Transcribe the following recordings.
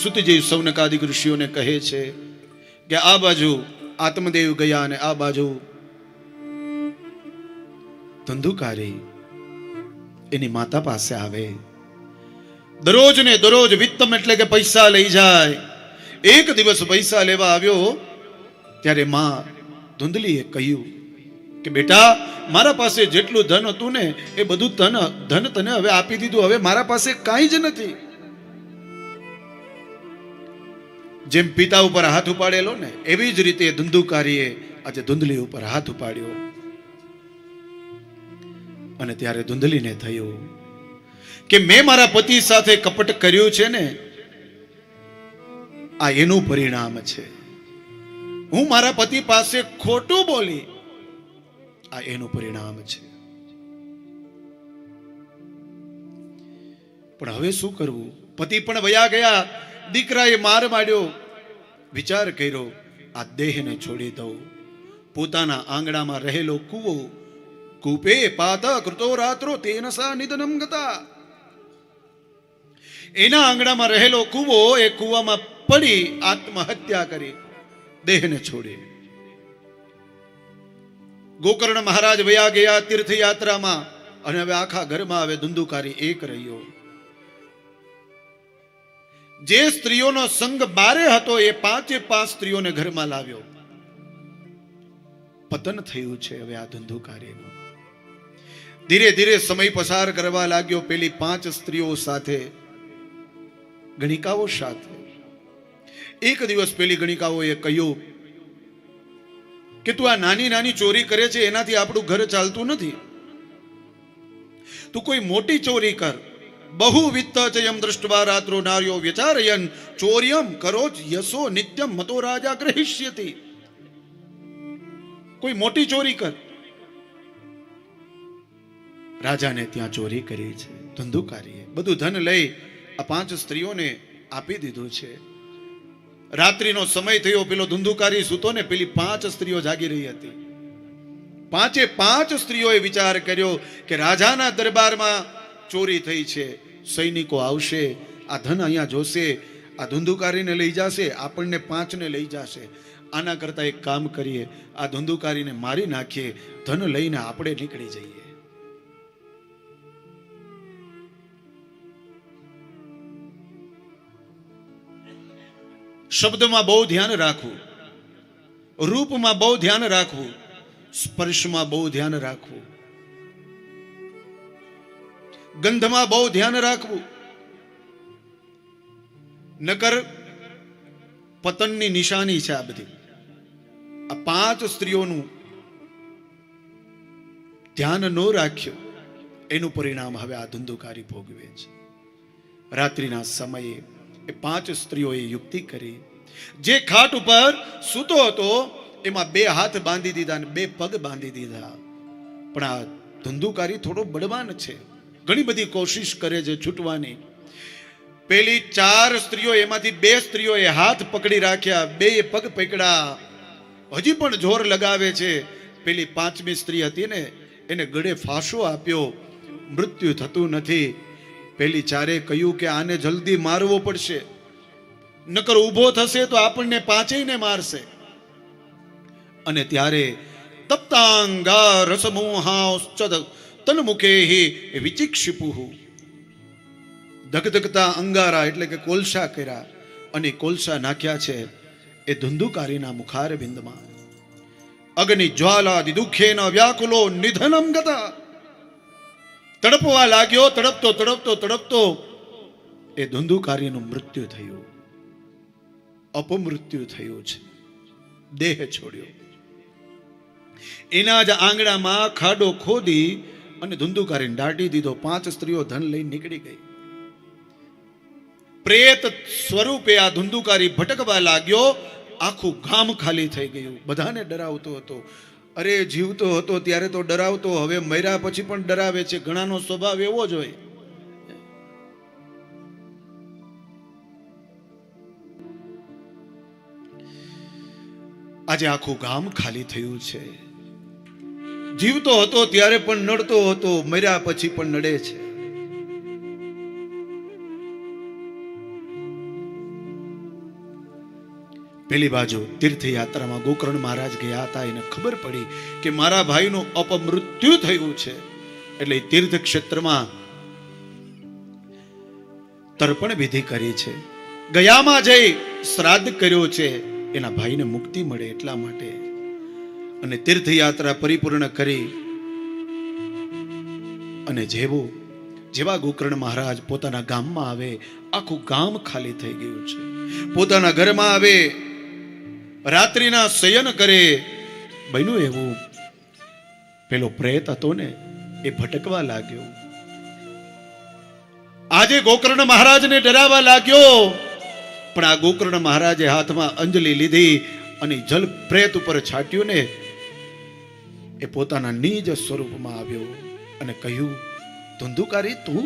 સુતજી સૌનકાદિક ઋષિઓને કહે છે કે આ બાજુ આત્મદેવ ગયા અને આ બાજુ ધંધુકારી એની માતા પાસે આવે. દરરોજ ને દરરોજ વિત્તમ એટલે કે પૈસા લઈ જાય. એક દિવસ પૈસા લેવા આવ્યો ત્યારે માં ધુંધલીએ કહ્યું કે બેટા, મારા પાસે જેટલું ધન હતું ને એ બધું ધન તને હવે આપી દીધું. હવે મારા પાસે કાંઈ જ નથી. જેમ પિતા ઉપર હાથ ઉપાડેલો ને એવી જ રીતે ધુંધુકારીએ આજે ધુંધલી ઉપર હાથ ઉપાડ્યો. અને ત્યારે ધુંધલીને થયું કે મેં મારા પતિ સાથે કપટ કર્યું છે ને, આ એનું પરિણામ છે. હું મારા પતિ પાસે ખોટું બોલી, આ એનું પરિણામ છે. પણ હવે શું કરવું? પતિ પણ વયા ગયા, દીકરાએ માર માર્યો. વિચાર કર્યો આ દેહને છોડી દઉં. પોતાના આંગણામાં રહેલો કૂવો, કૂપે પાતા કૃતો રાત્રો તેન સા નિધનમ ગતા, એના આંગણામાં રહેલો કૂવો, એ કૂવામાં પડી આત્મહત્યા કરી, દેહને છોડી. ગોકર્ણ મહારાજ વયા ગયા તીર્થયાત્રામાં અને હવે આખા ઘરમાં હવે ધુંધુકારી એક રહ્યો. જે સ્ત્રીઓનો સંગ બારે હતો એ 5 સ્ત્રીઓને ઘરમાં લાવ્યો. પતન થયું છે હવે આ ધુંધુકારીનું. ધીરે ધીરે સમય પસાર કરવા લાગ્યો. પેલી 5 સ્ત્રીઓ સાથે, ગણિકાઓ સાથે. એક દિવસ પેલી ગણિકાઓએ કહ્યું કે તું આ નાની નાની ચોરી કરે છે, એનાથી આપણું ઘર ચાલતું નથી. તું કોઈ મોટી ચોરી કર. બહુ વિત્ત ચયમ દૃષ્ટવા રાત્રો નાર્યો વ્યચારયન ચોર્યમ કરો યશો નિત્યમ મતો રાજા ગ્રહિષ્યતિ. કોઈ મોટી ચોરી કર. રાજાને ત્યાં ચોરી કરી છે ધંધુકારીએ. બધું ધન લઈ આ 5 સ્ત્રીઓને આપી દીધું છે. રાત્રિનો સમય થયો, પેલો ધુંધુકારી સૂતો ને પેલી 5 સ્ત્રીઓ જાગી રહી હતી. 5 સ્ત્રીઓએ વિચાર કર્યો કે રાજાના દરબારમાં ચોરી થઈ છે, સૈનિકો આવશે, આ ધન અહીંયા જોશે, આ ધુંધુકારીને લઈ જશે, આપણને 5ને લઈ જશે. આના કરતા એક કામ કરીએ, આ ધુંધુકારીને મારી નાખીએ, ધન લઈને આપણે નીકળી જઈએ. શબ્દમાં બહુ ધ્યાન રાખવું, રૂપમાં બહુ ધ્યાન રાખવું, સ્પર્શમાં બહુ ધ્યાન રાખવું, ગંધમાં બહુ ધ્યાન રાખવું. નકર પતનની નિશાની છે આ બધી. આ 5 સ્ત્રીઓનું ધ્યાન ન રાખ્યું, એનું પરિણામ હવે આ ધુંધુકારી ભોગવે છે. રાત્રિના સમયે એ 5 સ્ત્રીઓએ યુક્તિ કરી. જે ખાટ ઉપર સૂતો હતો એમાં 2 હાથ બાંધી દીધા અને 2 પગ બાંધી દીધા. પણ આ ધુંધુકારી થોડો બળવાન છે, ઘણી બધી કોશિશ કરે છે છૂટવાની. પેલી 4 સ્ત્રીઓ, એમાંથી 2 સ્ત્રીઓએ હાથ પકડી રાખ્યા, 2 પગ પકડ્યા, હજી પણ જોર લગાવે છે. પેલી 5મી સ્ત્રી હતી ને, એને ગળે ફાંસો આપ્યો, મૃત્યુ થતું નથી. પેલી 4એ કહ્યું કે આને જલ્દી મારવો પડશે, નકર ઊભો થશે તો આપણને 5ને મારશે. અને ત્યારે તપ્તાંગા રસમોહાશ્ચદ તન્મુખેહિ વિચિક્ષિપુઃ, ધગધગતા અંગારા એટલે કે કોલસા કર્યા અને કોલસા નાખ્યા છે એ ધુંધુકારીના મુખારવિંદમાં. અગ્નિ જ્વાલા દિદુખેન વ્યાકુલો નિધનમ ગતા, તડપવા લાગ્યો. તડપતો તડપતો તડપતો એ ધુંધુકારીનું મૃત્યુ થયું, અપમૃત્યુ થયું છે, દેહ છોડ્યો. એના જ આંગણામાં ખાડો ખોદી અને ધુંધુકારીને દાટી દીધો. 5 સ્ત્રીઓ ધન લઈને નીકળી ગઈ. પ્રેત સ્વરૂપે આ ધુંધુકારી ભટકવા લાગ્યો. આખું ગામ ખાલી થઈ ગયું. બધાને ડરાવતો હતો. અરે જીવતો હતો ત્યારે તો ડરાવતો, હવે મર્યા પછી પણ ડરાવે છે. ઘણાનો સ્વભાવ એવો જ હોય. આજે આખું ગામ ખાલી થયું છે. જીવતો હતો ત્યારે પણ નડતો હતો, મર્યા પછી પણ નડે છે. પેલી બાજુ તીર્થયાત્રામાં ગોકર્ણ મહારાજ ગયા હતા. એને ખબર પડી કે મારા ભાઈનું અપમૃત્યુ થયું છે, એટલે તીર્થ ક્ષેત્રમાં તર્પણ વિધિ કરી છે, ગયામાં જઈ શ્રાદ્ધ કર્યો છે, એના ભાઈને મુક્તિ મળે એટલા માટે. અને તીર્થયાત્રા પરિપૂર્ણ કરી અને જેવા ગોકર્ણ મહારાજ પોતાના ગામમાં આવે, આખું ગામ ખાલી થઈ ગયું છે. પોતાના ઘરમાં આવે, રાત્રિના શયન કરે. બન્યું એવું, પેલો પ્રેત હતો ને એ ભટકવા લાગ્યો. આજે ગોકર્ણ મહારાજને ડરાવવા લાગ્યો, પણ આ ગોકર્ણ મહારાજે હાથમાં અંજલિ લીધી અને જલ પ્રેત ઉપર છાટ્યું ને એ પોતાના નિજ સ્વરૂપમાં આવ્યો અને કહ્યું, ધુંધુકારી તું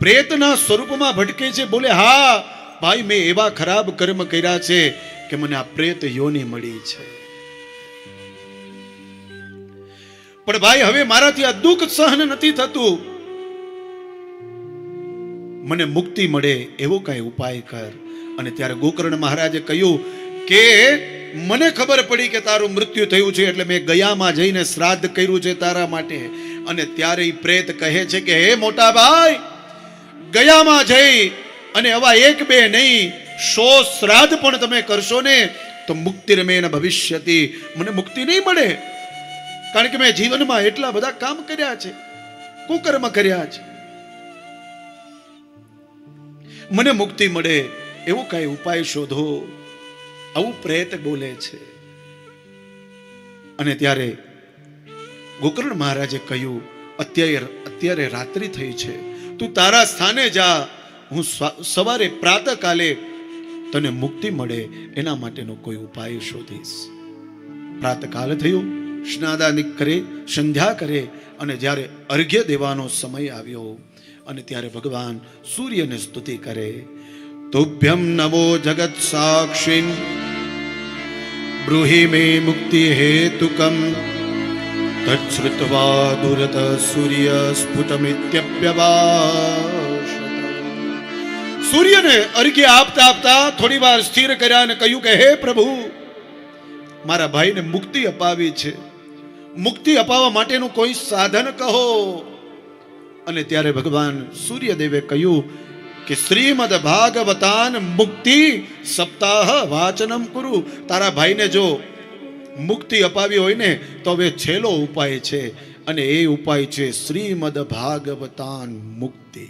પ્રેતના સ્વરૂપમાં ભટકે છે? બોલે, હા ભાઈ, મેં એવા ખરાબ કર્મ કર્યા છે કે મને આ પ્રેત યોની મળી છે. પણ ભાઈ, હવે મારાથી આ દુઃખ સહન નથી થતું, મને મુક્તિ મળે એવો કઈ ઉપાય કર. અને ત્યારે ગોકર્ણ મહારાજે કહ્યું કે મને ખબર પડી કે તારું મૃત્યુ થયું છે, એટલે મેં ગયામાં જઈને શ્રાદ્ધ કર્યું છે તારા માટે. અને ત્યારે એ પ્રેત કહે છે કે હે મોટા ભાઈ, ગયામાં જઈ અને આવા એક બે નહીં 100 શ્રાદ્ધ પણ તમે કરશો ને તો મુક્તિ રમેન ભવિષ્યતિ, મને મુક્તિ નહીં મળે. કારણ કે મેં જીવનમાં એટલા બધા કામ કર્યા છે, કુકર્મ કર્યા છે, મને મુક્તિ મળે એવો કઈ ઉપાય શોધો, આવું પ્રેત બોલે છે. અને ત્યારે ગોકર્ણ મહારાજે કહ્યું, અત્યારે રાત્રિ થઈ છે, તું તારા સ્થાને જા, હું સવારે પ્રાતઃકાલે તને મુક્તિ મળે એના માટેનો કોઈ ઉપાય શોધીશ. પ્રાતઃકાલ થયું, સ્નાદાદિક કરે, સંધ્યા કરે, અને જ્યારે અર્ઘ્ય દેવાનો સમય આવ્યો અને ત્યારે ભગવાન સૂર્યને સ્તુતિ કરે. તુભ્યમ નમો જગત સાક્ષિન બ્રૂહિ મે મુક્તિ હેતુકમ તચ્છ્રુત્વા દુરત સૂર્ય સ્ફુટમિત્યપ્યવાશ. સૂર્યને અર્ઘ્ય આપતા આપતા થોડી વાર સ્થિર કર્યા અને કહ્યું કે હે પ્રભુ, મારા ભાઈને મુક્તિ અપાવી છે, મુક્તિ અપાવવા માટેનું કોઈ સાધન કહો. અને ત્યારે ભગવાન સૂર્યદેવે કહ્યું કે શ્રીમદ ભાગવતાન મુક્તિ સપ્તાહ વાચનમ કુરુ. તારા ભાઈને જો મુક્તિ અપાવી હોય ને તો હવે છેલ્લો ઉપાય છે, અને એ ઉપાય છે શ્રીમદ ભાગવતાન મુક્તિ.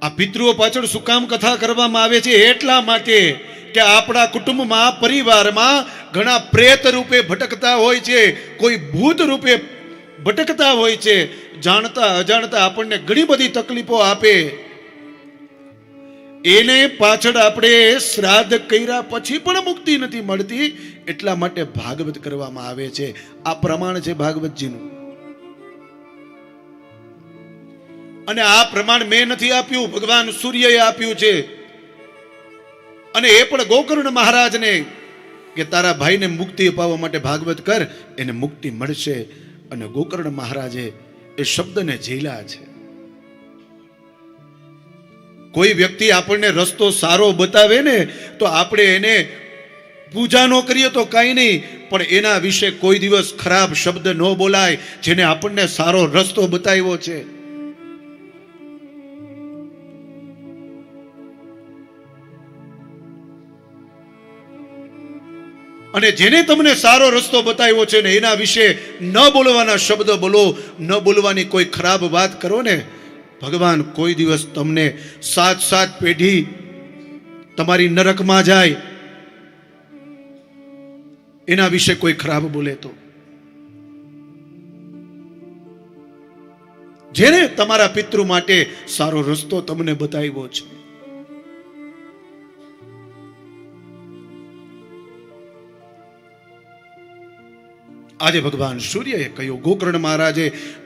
આ પિતૃઓ પાછળ શું કામ કથા કરવામાં આવે છે? એટલા માટે કે આપણા કુટુંબમાં, પરિવારમાં ઘણા પ્રેત રૂપે ભટકતા હોય છે, કોઈ ભૂત રૂપે ભટકતા હોય છે, જાણતા અજાણતા આપણને ઘણી બધી તકલીફો આપે. એને પાછળ આપણે શ્રાદ્ધ કર્યા પછી પણ મુક્તિ નથી મળતી, એટલા માટે ભાગવત કરવામાં આવે છે. આ પ્રમાણ છે ભાગવતજીનું. અને આ પ્રમાણ મેં નથી આપ્યું, ભગવાન સૂર્યએ આપ્યું છે. અને એ પણ ગોકર્ણ મહારાજને કે તારા ભાઈને મુક્તિ અપાવવા માટે ભાગવત કર, એને મુક્તિ મળશે. અને ગોકર્ણ મહારાજે એ શબ્દને ઝીલ્યા છે. કોઈ વ્યક્તિ આપણને રસ્તો સારો બતાવે ને તો આપણે એને પૂજા ન કરીએ તો કઈ નહીં, પણ એના વિશે કોઈ દિવસ ખરાબ શબ્દ ન બોલાય, જેને આપણને સારો રસ્તો બતાવ્યો છે. અને જેને તમને સારો રસ્તો બતાવ્યો છે ને એના વિશે ન બોલવાના શબ્દ બોલો, ન બોલવાની કોઈ ખરાબ વાત કરો ને, ભગવાન કોઈ દિવસ તમને 7 પેઢી તમારી નરકમાં જાય એના વિશે કોઈ ખરાબ બોલે તો. જેને તમારા પિતૃ માટે સારો રસ્તો તમને બતાવ્યો છે. આજે ભગવાન સૂર્યએ કહ્યું, ગોકર્ણ મહારાજે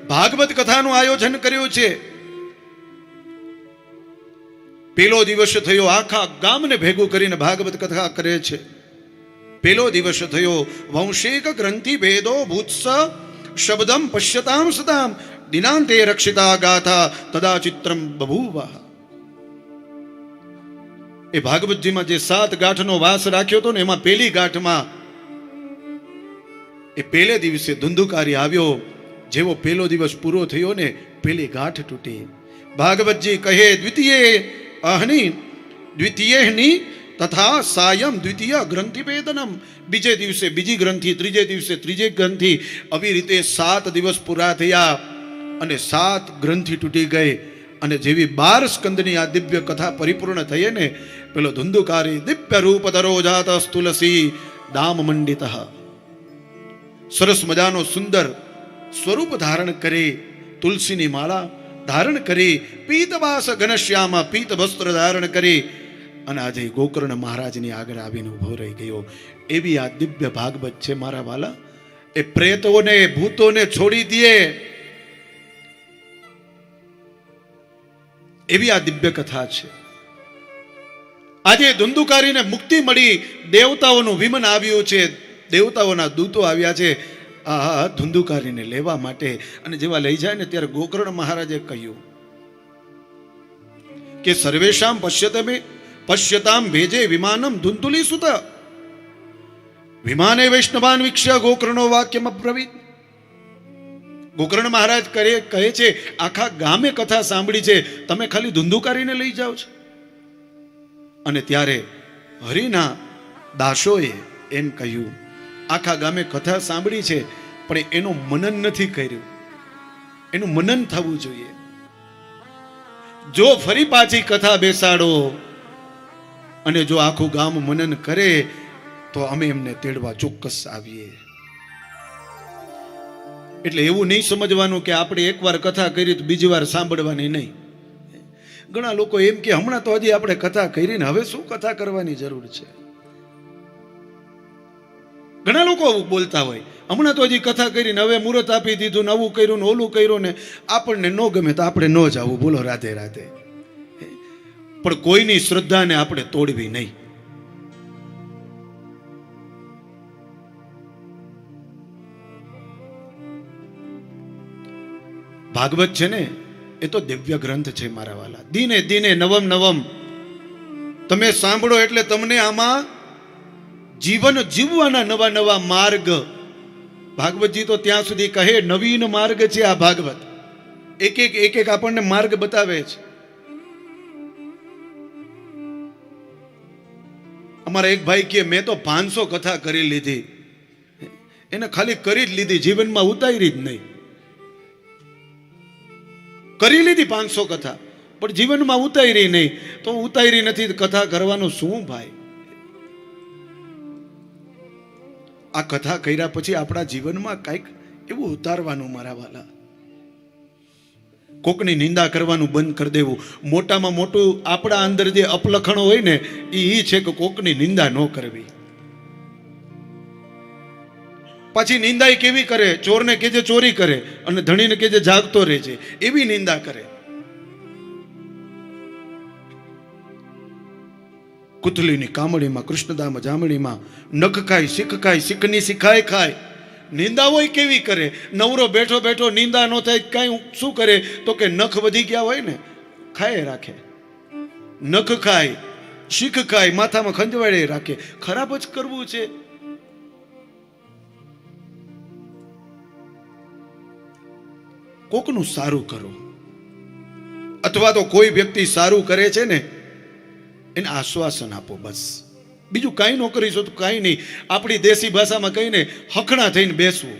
ભાગવત કથાનું આયોજન કર્યું છે. પેલો દિવસ થયો, આખા ગામને ભેગું કરીને ભાગવત કથા કરે છે. પેલો દિવસ થયો, વંશિક ગ્રંથિ ભેદો ભૂત્સ શબ્દમ પશ્યતામ સદામ. દિનાંતે રક્ષિતા ગાથા તદા ચિત્રમ બભૂવ. એ ભાગવતજીમાં જે 7 ગાંઠનો વાસ રાખ્યો હતો ને, એમાં પહેલી ગાંઠમાં એ પહેલે દિવસે ધુંધુકારી આવ્યો. જેવો પહેલો દિવસ પૂરો થયો ને, પહેલી ગાંઠ તૂટી. ભાગવતજી કહે દ્વિતીયેહની તથા સાયમ દ્વિતીય ગ્રંથિ ભેદનમ. બીજે દિવસે બીજી ગ્રંથિ, ત્રીજે દિવસે ત્રીજી ગ્રંથિ, આવી રીતે 7 દિવસ પૂરા થયા અને 7 ગ્રંથિ તૂટી ગઈ. અને જેવી 12 સ્કંદની આ દિવ્ય કથા પરિપૂર્ણ થઈ ને, પેલો ધુંધુકારી દિવ્ય રૂપ ધરો જાત તુલસી દામ મંડિત, સરસ મજાનો સુંદર સ્વરૂપ ધારણ કરી, તુલસીની માળા ધારણ કરી, પીતવાસ ઘનશ્યામ પીત વસ્ત્ર ધારણ કરી અને આજે ગોકર્ણ મહારાજની આગળ આવીને ઉભો રહી ગયો. એવી આ દિવ્ય ભાગવત છે મારા વાલા. એ પ્રેતોને ભૂતોને છોડી દે એવી આ દિવ્ય કથા છે. આજે ધુંધુકારીને મુક્તિ મળી, દેવતાઓનું વિમન આવ્યું છે, દેવતાઓના દૂતો આવ્યા છે આ ધુંધુકારીને લેવા માટે. અને જેવા લઈ જાય ને, ત્યારે ગોકર્ણ મહારાજે કહ્યું કે સર્વેશામ પશ્યતામ ભેજે વિમાનમ ધુંધુલી સુત. વિમાને વૈષ્ણવાન વીક્ષ્ય ગોકર્ણો વાક્યમ અબ્રવીત. ગોકર્ણ મહારાજ કહે છે, આખા ગામે કથા સાંભળી છે, તમે ખાલી ધુંધુકારીને લઈ જાઓ છો. અને ત્યારે હરિના દાસોએ એમ કહ્યું, આખા ગામે કથા સાંભળી છે, પણ એનું મનન નથી કર્યું. એનું મનન થવું જોઈએ. જો ફરી પાછી કથા બેસાડો અને જો આખું ગામ મનન કરે તો અમે એમને તેડવા ચોક્કસ આવીએ. એટલે એવું નહીં સમજવાનું કે આપણે એકવાર કથા કરી તો બીજી વાર સાંભળવાની નહીં. ઘણા લોકો એમ કે હમણાં તો હજી આપણે કથા કરીને હવે શું કથા કરવાની જરૂર છે. ઘણા લોકો બોલતા હોય, હમણાં તો હજી કથા કરીને હવે મુહૂર્ત આપી દીધું, નવું કર્યું ને ઓલું કર્યું ને આપણને ન ગમે તો આપણે ન જવું. બોલો રાધે રાધે. પણ કોઈની શ્રદ્ધાને આપણે તોડવી નહીં. ભાગવત છે ને, એ તો દિવ્ય ગ્રંથ છે મારા વાલા. દિને દિને નવમ નવમ તમે સાંભળો એટલે તમને આમાં જીવન જીવવાના નવા નવા માર્ગ. ભાગવતજી તો ત્યાં સુધી કહે નવીન માર્ગ છે આ ભાગવત. એક એક આપણને માર્ગ બતાવે છે. અમારા એક ભાઈ કે મેં તો 500 કથા કરી લીધી. એને ખાલી કરી જ લીધી, જીવનમાં ઉતારી જ નહીં. કરી લીધી 500 કથા, પણ જીવનમાં ઉતારી નહીં. તો ઉતારી નથી, કથા કરવાનું શું ભાઈ? આ કથા કર્યા પછી આપણા જીવનમાં કંઈક એવું ઉતારવાનું મારા વાલા. કોકની નિંદા કરવાનું બંધ કરી દેવું. મોટામાં મોટું આપણા અંદર જે અપલખણો હોય ને એ છે કે કોકની નિંદા ન કરવી. પાછી નિંદા કેવી કરે? ચોરને કે જે ચોરી કરે અને ધણીને કે જે જાગતો રહે છે એવી નિંદા કરે. કુથલીની કામળીમાં કૃષ્ણદામ જામણીમાં નખ ખાય શીખ ખાય, શીખની શીખાય ખાય. નિંદા હોય કેવી કરે? નવરો બેઠો બેઠો નિંદા ન થાય કાંઈ શું કરે તો કે નખ વધી ગયા હોય ને ખાય રાખે. નખ ખાય, શીખ ખાય, માથામાં ખંજવાળે રાખે. ખરાબ જ કરવું છે. કોકનું સારું કરો, અથવા તો કોઈ વ્યક્તિ સારું કરે છે ને એને આશ્વાસન આપો, બસ. બીજું કાંઈ ન કરીશું તો કાંઈ નહીં. આપણી દેશી ભાષામાં કહીને હખણા થઈને બેસવું.